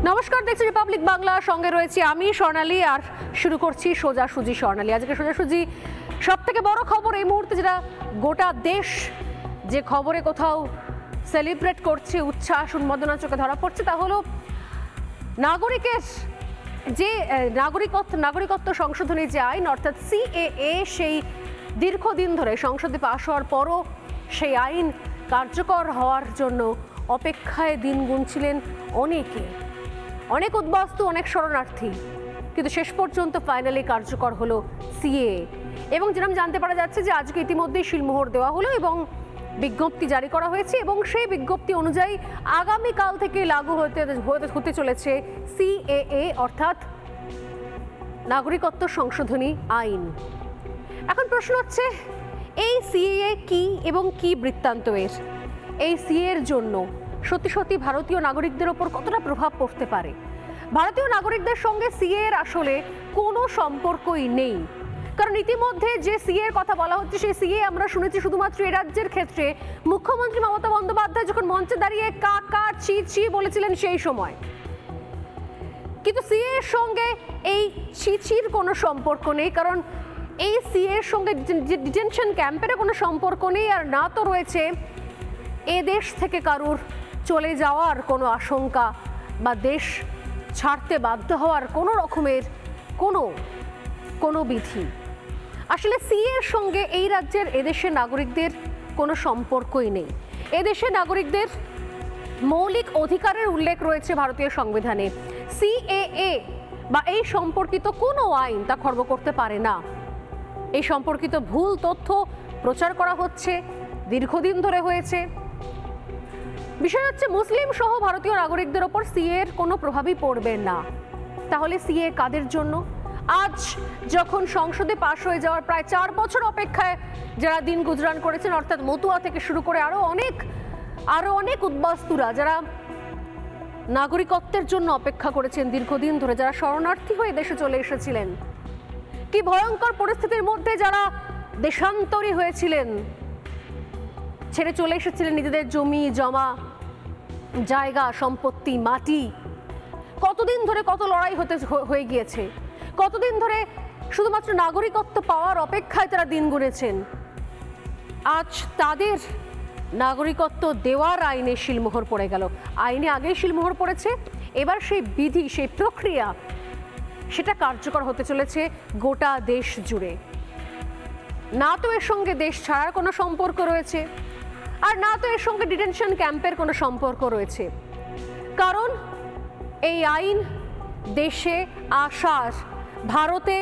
নমস্কার, দেখছি রিপাবলিক বাংলা, সঙ্গে রয়েছি আমি স্বর্ণালী আর শুরু করছি সোজাসুজি স্বর্ণালী। আজকে সোজাসুজি সব থেকে বড় খবর এই মুহূর্তে, যেটা গোটা দেশ যে খবরে কোথাও সেলিব্রেট করছে, উচ্ছ্বাস উন্মাদনা চোখে ধরা পড়ছে, তা হলো নাগরিকের যে নাগরিকত্ব সংশোধনী যে আইন, অর্থাৎ সিএএ, সেই দীর্ঘদিন ধরে সংসদে পাশ হওয়ার পরও সেই আইন কার্যকর হওয়ার জন্য অপেক্ষায় দিন গুনছিলেন অনেক উদ্বাস্তু, অনেক শরণার্থী, কিন্তু শেষ পর্যন্ত ফাইনালি কার্যকর হলো সিএএ। এবং যেরকম জানতে পারা যাচ্ছে যে আজকে ইতিমধ্যেই শিলমোহর দেওয়া হলো এবং বিজ্ঞপ্তি জারি করা হয়েছে, এবং সেই বিজ্ঞপ্তি অনুযায়ী আগামীকাল থেকে লাগু হতে চলেছে সিএএ, অর্থাৎ নাগরিকত্ব সংশোধনী আইন। এখন প্রশ্ন হচ্ছে, এই সিএএ কি এবং কি বৃত্তান্ত এর? এই সিএএর জন্য সত্যি সত্যি ভারতীয় নাগরিকদের ওপর কতটা প্রভাব পড়তে পারে? ভারতীয় নাগরিকদের সঙ্গে সিএএর আসলে কোনো সম্পর্কই নেই, কারণ ইতিমধ্যে যে সিএর কথা বলা হচ্ছে, সেই সিএ আমরা শুনেছি শুধুমাত্র এ রাজ্যের ক্ষেত্রে মুখ্যমন্ত্রী মমতা বন্দ্যোপাধ্যায় যখন মঞ্চে দাঁড়িয়ে কাকা চি চি বলেছিলেন সেই সময়। কিন্তু সিএ এর সঙ্গে এই চিচির কোনো সম্পর্ক নেই, কারণ এই সিএ এর সঙ্গে ডিটেনশন ক্যাম্পের কোনো সম্পর্ক নেই, আর না তো রয়েছে এ দেশ থেকে কারুর চলে যাওয়ার কোনো আশঙ্কা বা দেশ ছাড়তে বাধ্য হওয়ার কোনো রকমের কোনো বিধি। আসলে সিএ এর সঙ্গে এই রাজ্যের এদেশের নাগরিকদের কোনো সম্পর্কই নেই। এদেশের নাগরিকদের মৌলিক অধিকারের উল্লেখ রয়েছে ভারতীয় সংবিধানে। সিএএ বা এই সম্পর্কিত কোনো আইন তা খর্ব করতে পারে না। এই সম্পর্কিত ভুল তথ্য প্রচার করা হচ্ছে, দীর্ঘদিন ধরে হয়েছে। বিষয় হচ্ছে, মুসলিম সহ ভারতীয় নাগরিকদের ওপর সিএ এর কোনো প্রভাবই পড়বে না। তাহলে সিএ কাদের জন্য? আজ যখন সংসদে পাশ হয়ে যাওয়ার প্রায় 4 বছর অপেক্ষায় যারা দিন গুজরান করেছেন, অর্থাৎ মতুয়া থেকে শুরু করে আরো অনেক উদ্বাস্তুরা যারা নাগরিকত্বের জন্য অপেক্ষা করেছেন দীর্ঘদিন ধরে, যারা শরণার্থী হয়ে দেশে চলে এসেছিলেন, কি ভয়ঙ্কর পরিস্থিতির মধ্যে যারা দেশান্তরী হয়েছিলেন, ছেড়ে চলে এসেছিলেন নিজেদের জমি জমা, জায়গা, সম্পত্তি, মাটি, কতদিন ধরে কত লড়াই হয়ে গিয়েছে, কতদিন ধরে শুধুমাত্র নাগরিকত্ব পাওয়ার অপেক্ষায় তারা দিন গুনেছেন। আজ তাদের নাগরিকত্ব দেওয়ার আইনে শিলমোহর পড়ে গেল। আইনে আগেই শিলমোহর পড়েছে, এবার সেই বিধি, সেই প্রক্রিয়া, সেটা কার্যকর হতে চলেছে গোটা দেশ জুড়ে। না তো এর সঙ্গে দেশ ছাড়ার কোনো সম্পর্ক রয়েছে, আর না তো এর সঙ্গে ডিটেনশন ক্যাম্পের কোনো সম্পর্ক রয়েছে, কারণ এই আইন দেশে আসার, ভারতে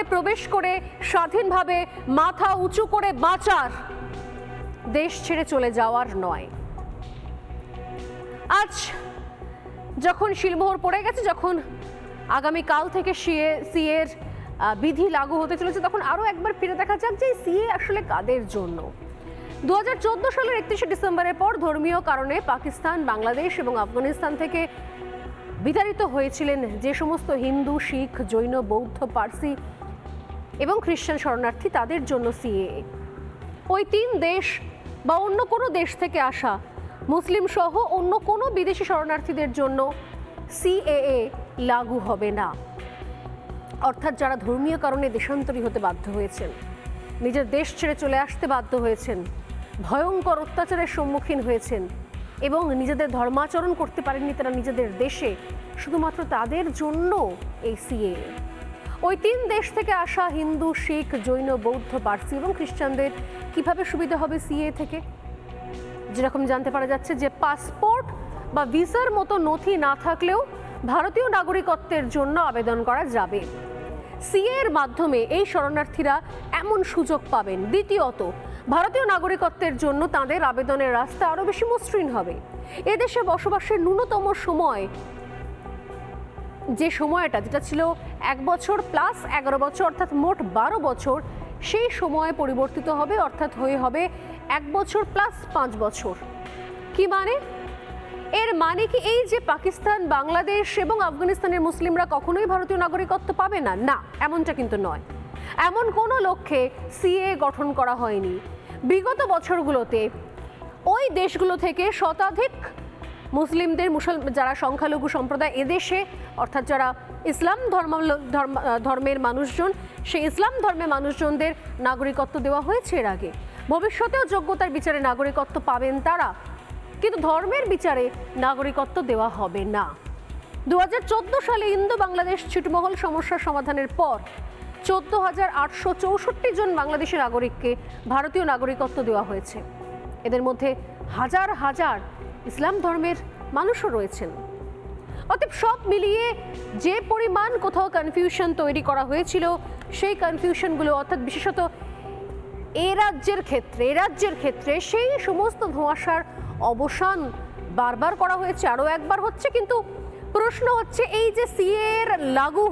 প্রবেশ করে স্বাধীনভাবে মাথা উঁচু করে বাঁচার, দেশ ছেড়ে চলে যাওয়ার নয়। আজ যখন শিলমোহর পড়ে গেছে, যখন আগামীকাল থেকে সিএ এর বিধি লাগু হতে চলেছে, তখন আরো একবার ফিরে দেখা যাক যে সিএ আসলে কাদের জন্য। 2014 সালের 31শে ডিসেম্বরের পর ধর্মীয় কারণে পাকিস্তান, বাংলাদেশ এবং আফগানিস্তান থেকে বিতাড়িত হয়েছিলেন যে সমস্ত হিন্দু, শিখ, জৈন, বৌদ্ধ, পার্সি এবং খ্রিস্টান শরণার্থী, তাদের জন্য সিএএ। ওই 3 দেশ বা অন্য কোনো দেশ থেকে আসা মুসলিম সহ অন্য কোনো বিদেশি শরণার্থীদের জন্য সিএএ লাগু হবে না। অর্থাৎ যারা ধর্মীয় কারণে দেশান্তরী হতে বাধ্য হয়েছেন, নিজের দেশ ছেড়ে চলে আসতে বাধ্য হয়েছেন, ভয়ঙ্কর অত্যাচারের সম্মুখীন হয়েছেন এবং নিজেদের ধর্মাচরণ করতে পারেননি তারা নিজেদের দেশে, শুধুমাত্র তাদের জন্য এই সিএএ। ওই 3 দেশ থেকে আসা হিন্দু, শিখ, জৈন, বৌদ্ধ, পার্সি এবং খ্রিস্টানদের কিভাবে সুবিধা হবে সিএএ থেকে? যেরকম জানতে পারা যাচ্ছে যে পাসপোর্ট বা ভিসার মতো নথি না থাকলেও ভারতীয় নাগরিকত্বের জন্য আবেদন করা যাবে। সিএ এর মাধ্যমে এই শরণার্থীরা এমন সুযোগ পাবেন। দ্বিতীয়ত, ভারতীয় নাগরিকত্বের জন্য তাদের আবেদনের রাস্তা আরো বেশি মসৃণ হবে। এদেশে বসবাসের ন্যূনতম সময়, যে সময়টা যেটা ছিল 1 বছর প্লাস 11 বছর, অর্থাৎ মোট 12 বছর, সেই সময় পরিবর্তিত হবে, অর্থাৎ হবে 1 বছর প্লাস 5 বছর। কি মানে? এর মানে কি এই যে পাকিস্তান, বাংলাদেশ এবং আফগানিস্তানের মুসলিমরা কখনোই ভারতীয় নাগরিকত্ব পাবে না? না, এমনটা কিন্তু নয়। এমন কোনো লক্ষ্যে সিএএ গঠন করা হয়নি। বিগত বছরগুলোতে ওই দেশগুলো থেকে শতাধিক মুসলিমদের যারা সংখ্যালঘু সম্প্রদায় এদেশে, অর্থাৎ যারা ইসলাম ধর্মের মানুষজন, সেই ইসলাম ধর্মের মানুষজনদের নাগরিকত্ব দেওয়া হয়েছে এর আগে। ভবিষ্যতেও যোগ্যতার বিচারে নাগরিকত্ব পাবেন তারা, কিন্তু ধর্মের বিচারে নাগরিকত্ব দেওয়া হবে না। 2014 সালে ইন্দো বাংলাদেশ ছিটমহল সমস্যার সমাধানের পর 14,864 জন বাংলাদেশি নাগরিককে ভারতীয় নাগরিকত্ব দেওয়া হয়েছে। এদের মধ্যে হাজার হাজার ইসলাম ধর্মের মানুষও রয়েছেন। অতএব সব মিলিয়ে যে পরিমাণ কোথাও কনফিউশন তৈরি করা হয়েছিল, সেই কনফিউশনগুলো, অর্থাৎ বিশেষত এ রাজ্যের ক্ষেত্রে সেই সমস্ত ধোঁয়াশার অবসান বারবার করা হয়েছে, আরও একবার হচ্ছে। কিন্তু প্রশ্ন হচ্ছে, এই যে সিএ লাগু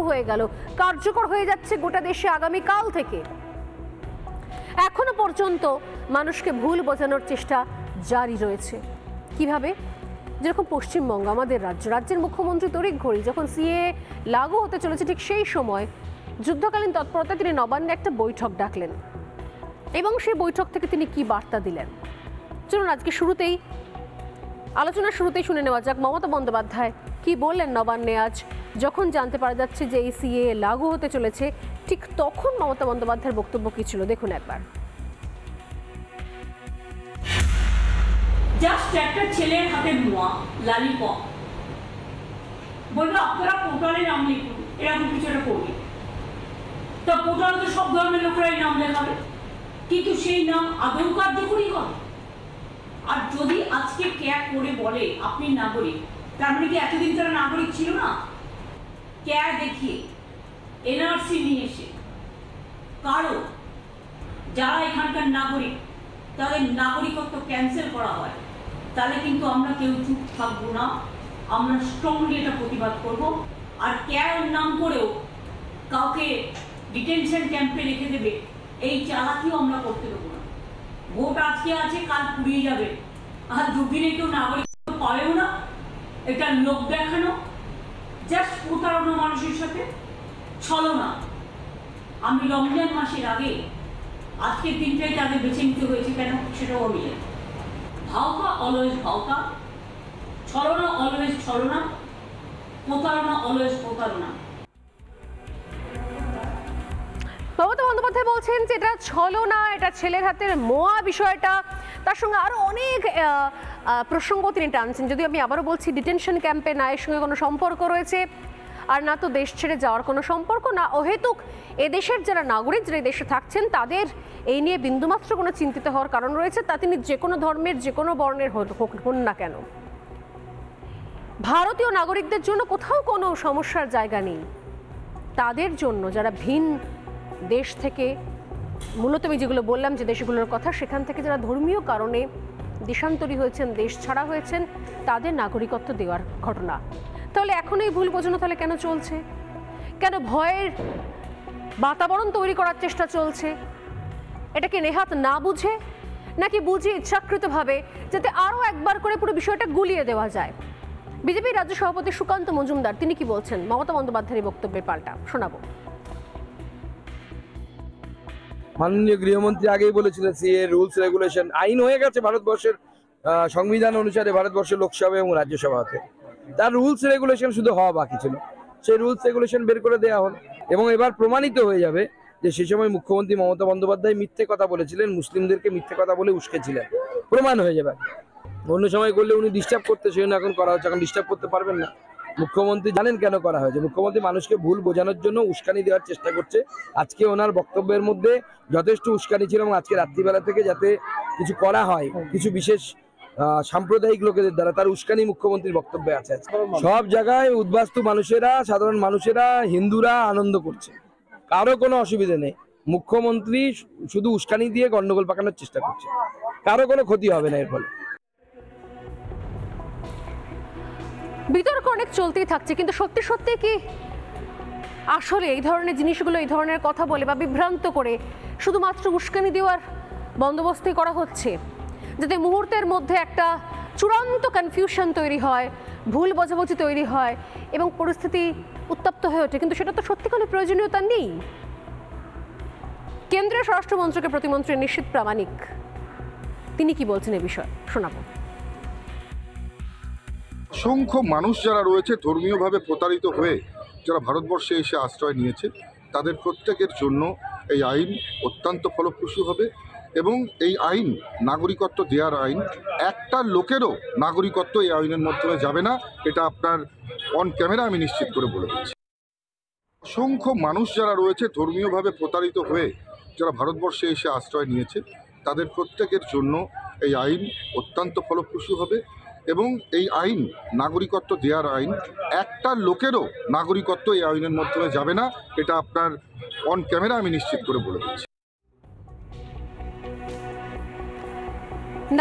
হয়ে গেল, কার্যকর হয়ে যাচ্ছে গোটা দেশে আগামীকাল থেকে, এখনো পর্যন্ত মানুষকে ভুল বোঝানোর চেষ্টা জারি রয়েছে। কিভাবে? যেরকম পশ্চিমবঙ্গ, আমাদের রাজ্যের মুখ্যমন্ত্রী তড়িঘড়ি যখন সিএ লাগু হতে চলেছে, ঠিক সেই সময় যুদ্ধকালীন তৎপরতায় তিনি নবান্নে একটা বৈঠক ডাকলেন, এবং সেই বৈঠক থেকে তিনি কি বার্তা দিলেন, চলুন আজকে আলোচনার শুরুতেই শুনে নেওয়া যাক মমতা বন্দ্যোপাধ্যায় কি বললেন নবান্নে আজ, যখন জানতে পারা যাচ্ছে যে এই সিএ লাগু হতে চলেছে। ঠিক তখন মমতা বন্দ্যোপাধ্যায়ের বক্তব্য কি ছিল, দেখুন একবার। জাস্ট একটা ছেলের হাতে নোয়া লালিপপ বলবে আপনারা পোর্টালে নাম লিখুন, এরকম কিছু একটা করবে, তো পোর্টালে তো সব ধর্মের লোকেরাই নাম লেখাবে, কিন্তু সেই নাম আদৌ কার্যকরী হবে? আর যদি আজকে ক্যাব করে বলে আপনি নাগরিক, তার মানে কি এতদিন তারা নাগরিক ছিল না? ক্যাব দেখিয়ে এনআরসি নিয়ে এসে কারো যারা এখানকার নাগরিক তাদের নাগরিকত্ব ক্যান্সেল করা হয়, তাহলে কিন্তু আমরা কেউ চুপ থাকবো না, আমরা স্ট্রংলি এটা প্রতিবাদ করব। আর ক্যাব নাম করেও কাউকে ডিটেনশন ক্যাম্পে রেখে দেবে, এই চালাকিও আমরা করতে দেবো না। ভোট আজকে আছে, কাল পুড়িয়ে যাবে, আর দুদিনে কেউ নাগরিকত্ব পাবেও না। এটা লোক দেখানো, জাস্ট প্রতারণা মানুষের সাথে, ছলনা। আমি রমজান মাসের আগে আজকের দিনটাই তাদের বেছে নিতে হয়েছে কেন, সেটাও আমি জানি। ভাওতা অলওয়েজ ভাওতা, ছলনা অলওয়েজ ছলনা, প্রতারণা অলওয়েজ প্রতারণা। মমতা বন্দ্যোপাধ্যায় বলছেন যে এটা ছলনা, এটা ছেলের হাতের মোয়া বিষয়টা, তার সঙ্গে আরও অনেক প্রসঙ্গ তিনি টানছেন। যদি আমি আবারও বলছি, ডিটেনশন ক্যাম্পে না এর সঙ্গে কোনো সম্পর্ক রয়েছে, আর না তো দেশ ছেড়ে যাওয়ার কোনো সম্পর্ক, না অহেতুক এদেশের যারা নাগরিক, যারা দেশে থাকছেন তাদের এই নিয়ে বিন্দুমাত্র কোনো চিন্তিত হওয়ার কারণ রয়েছে, তা তিনি যে কোনো ধর্মের যে কোনো বর্ণের হন না কেন। ভারতীয় নাগরিকদের জন্য কোথাও কোনো সমস্যার জায়গা নেই। তাদের জন্য যারা ভিন দেশ থেকে, মূলত আমি যেগুলো বললাম যে দেশগুলোর কথা, সেখান থেকে যারা ধর্মীয় কারণে দেশান্তরী হয়েছেন, দেশ ছাড়া হয়েছেন, তাদের নাগরিকত্ব দেওয়ার ঘটনা। তাহলে এখন এই ভুল বোঝানো তাহলে কেন চলছে? কেন ভয়ের বাতাবরণ তৈরি করার চেষ্টা চলছে? এটাকে নেহাত না বুঝে, নাকি বুঝে ইচ্ছাকৃতভাবে, যাতে আরও একবার করে পুরো বিষয়টা গুলিয়ে দেওয়া যায়? বিজেপির রাজ্য সভাপতি সুকান্ত মজুমদার তিনি কি বলছেন মমতা বন্দ্যোপাধ্যায়ের বক্তব্যের পাল্টা শোনাবো। মাননীয় গৃহমন্ত্রী আগেই বলেছিলেন সিএ রুলস রেগুলেশন আইন হয়ে গেছে ভারতবর্ষের সংবিধান অনুসারে, ভারতবর্ষের লোকসভা এবং রাজ্যসভাতে। তার রুলস রেগুলেশন শুধু হওয়া বাকি ছিল, সেই রুলস রেগুলেশন বের করে দেওয়া হল। এবং এবার প্রমাণিত হয়ে যাবে যে সে সময় মুখ্যমন্ত্রী মমতা বন্দ্যোপাধ্যায় মিথ্যে কথা বলেছিলেন, মুসলিমদেরকে মিথ্যে কথা বলে উস্কেছিলেন, প্রমাণ হয়ে যাবে। অন্য সময় করলে উনি ডিস্টার্ব করতে, সেই জন্য এখন করা হচ্ছে, এখন ডিস্টার্ব করতে পারবেন না। মুখ্যমন্ত্রী জানেন কেন করা হয়েছে, মুখ্যমন্ত্রী মানুষকে ভুল বোঝানোর জন্য উস্কানি দেওয়ার চেষ্টা করছে। আজকে ওনার বক্তব্যের মধ্যে যথেষ্ট উস্কানি ছিল, এবং আজকে রাত্রিবেলা থেকে যাতে কিছু করা হয় কিছু বিশেষ সাম্প্রদায়িক লোকেদের দ্বারা, তার উস্কানি মুখ্যমন্ত্রীর বক্তব্যে আছে। সব জায়গায় উদ্বাস্তু মানুষেরা, সাধারণ মানুষেরা, হিন্দুরা আনন্দ করছে, কারো কোনো অসুবিধা নেই। মুখ্যমন্ত্রী শুধু উস্কানি দিয়ে গন্ডগোল পাকানোর চেষ্টা করছে, কারো কোনো ক্ষতি হবে না এর ফলে। বিতর্ক অনেক চলতেই থাকছে, কিন্তু সত্যি সত্যি কি আসলে এই ধরনের জিনিসগুলো, এই ধরনের কথা বলে বা বিভ্রান্ত করে শুধুমাত্র উস্কানি দেওয়ার বন্দোবস্তই করা হচ্ছে, যাতে মুহূর্তের মধ্যে একটা চূড়ান্ত কনফিউশন তৈরি হয়, ভুল বোঝাবুঝি তৈরি হয় এবং পরিস্থিতি উত্তপ্ত হয়ে ওঠে? কিন্তু সেটা তো সত্যিকারের প্রয়োজনীয়তা নেই। কেন্দ্রীয় স্বরাষ্ট্রমন্ত্রকের প্রতিমন্ত্রী নিশীথ প্রামাণিক তিনি কি বলছেন এই বিষয়ে শোনাবো। অসংখ্য মানুষ যারা রয়েছে ধর্মীয়ভাবে প্রতারিত হয়ে যারা ভারতবর্ষে এসে আশ্রয় নিয়েছে, তাদের প্রত্যেকের জন্য এই আইন অত্যন্ত ফলপ্রসূ হবে এবং এই আইন নাগরিকত্ব দেওয়ার আইন। একটা লোকেরও নাগরিকত্ব এই আইনের মাধ্যমে যাবে না, এটা আপনার অন ক্যামেরা আমি নিশ্চিত করে বলে দিচ্ছি। অসংখ্য মানুষ যারা রয়েছে ধর্মীয়ভাবে প্রতারিত হয়ে যারা ভারতবর্ষে এসে আশ্রয় নিয়েছে, তাদের প্রত্যেকের জন্য এই আইন অত্যন্ত ফলপ্রসূ হবে এবং এই আইন নাগরিকত্ব দেওয়ার আইন। একটা লোকেরও নাগরিকত্ব এই আইনের মাধ্যমে যাবে না, এটা আপনার অন ক্যামেরা আমি নিশ্চিত করে বলে দিচ্ছি।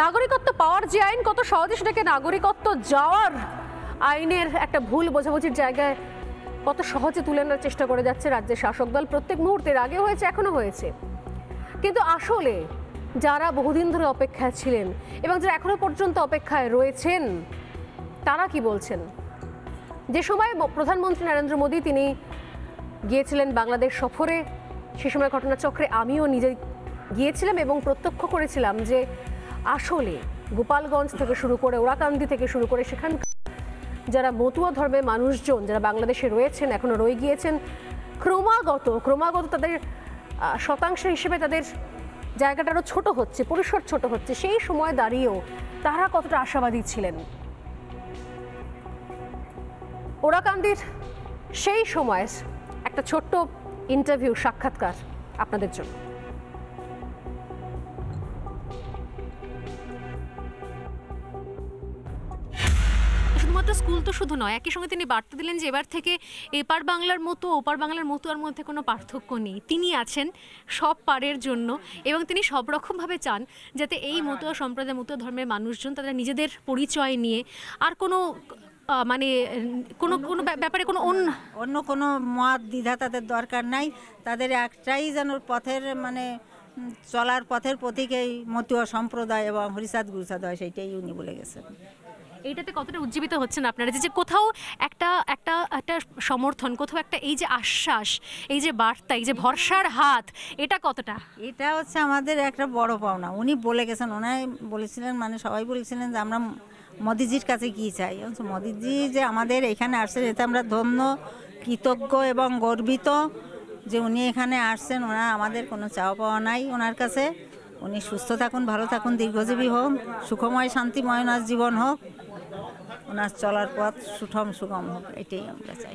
নাগরিকত্ব পাওয়ার যে আইন, কত সহজে সেটাকে নাগরিকত্ব যাওয়ার আইনের একটা ভুল বোঝাবুঝির জায়গায় কত সহজে তুলে আনার চেষ্টা করে যাচ্ছে রাজ্যের শাসক দল। প্রত্যেক মুহূর্তের আগে হয়েছে, এখনো হয়েছে। কিন্তু আসলে যারা বহুদিন ধরে অপেক্ষায় ছিলেন এবং যারা এখনো পর্যন্ত অপেক্ষায় রয়েছেন, তারা কি বলছেন? যে সময় প্রধানমন্ত্রী নরেন্দ্র মোদী তিনি গিয়েছিলেন বাংলাদেশ সফরে, সে সময় ঘটনাচক্রে আমিও নিজে গিয়েছিলাম এবং প্রত্যক্ষ করেছিলাম যে আসলে গোপালগঞ্জ থেকে শুরু করে ওরাকান্দি থেকে শুরু করে সেখানকার যারা মতুয়া ধর্মের মানুষজন যারা বাংলাদেশে রয়েছেন, এখনো রয়ে গিয়েছেন, ক্রমাগত তাদের শতাংশ হিসেবে তাদের জায়গাটা আরও ছোট হচ্ছে, পরিসর ছোট হচ্ছে। সেই সময় দাঁড়িয়েও তারা কতটা আশাবাদী ছিলেন। ওরাকান্দির সেই সময় একটা ছোট্ট ইন্টারভিউ, সাক্ষাৎকার আপনাদের জন্য। শুধুমাত্র স্কুল তো শুধু নয়, একই সঙ্গে তিনি বার্তা দিলেন যে এবার থেকে এপার বাংলার মতো ওপার বাংলার মতুয়ার মধ্যে কোনো পার্থক্য নেই। তিনি আছেন সব পারের জন্য এবং তিনি সব রকমভাবে চান যাতে এই মতুয়া সম্প্রদায়, মতুয়া ধর্মের মানুষজন তারা নিজেদের পরিচয় নিয়ে আর কোনো মানে কোনো কোনো ব্যাপারে কোনো অন্য কোনো মত দ্বিধা তাদের দরকার নাই। তাদের একটাই যেন পথের মানে চলার পথের প্রতীক এই মতুয়া সম্প্রদায় এবং হরিচাঁদ গুরুচাঁদ হয়, সেইটাই উনি বলে গেছেন। এইটাতে কতটা উজ্জীবিত হচ্ছেন আপনারা যে কোথাও একটা একটা একটা সমর্থন, কোথাও একটা এই যে আশ্বাস, এই যে বার্তা, এই যে ভরসার হাত, এটা কতটা? এটা হচ্ছে আমাদের একটা বড় পাওনা। উনি বলে গেছেন, ওনাই বলেছিলেন, মানে সবাই বলেছিলেন যে আমরা মোদিজির কাছে কি চাই। মোদিজি যে আমাদের এখানে আসছে এতে আমরা ধন্য, কৃতজ্ঞ এবং গর্বিত যে উনি এখানে আসছেন। ওনার আমাদের কোনো চাওয়া পাওয়া নাই ওনার কাছে। উনি সুস্থ থাকুন, ভালো থাকুন, দীর্ঘজীবী হোক, সুখময় শান্তিময় ওনার জীবন হোক, ওনার চলার পথ সুগম হোক, এটাই আমরা চাই।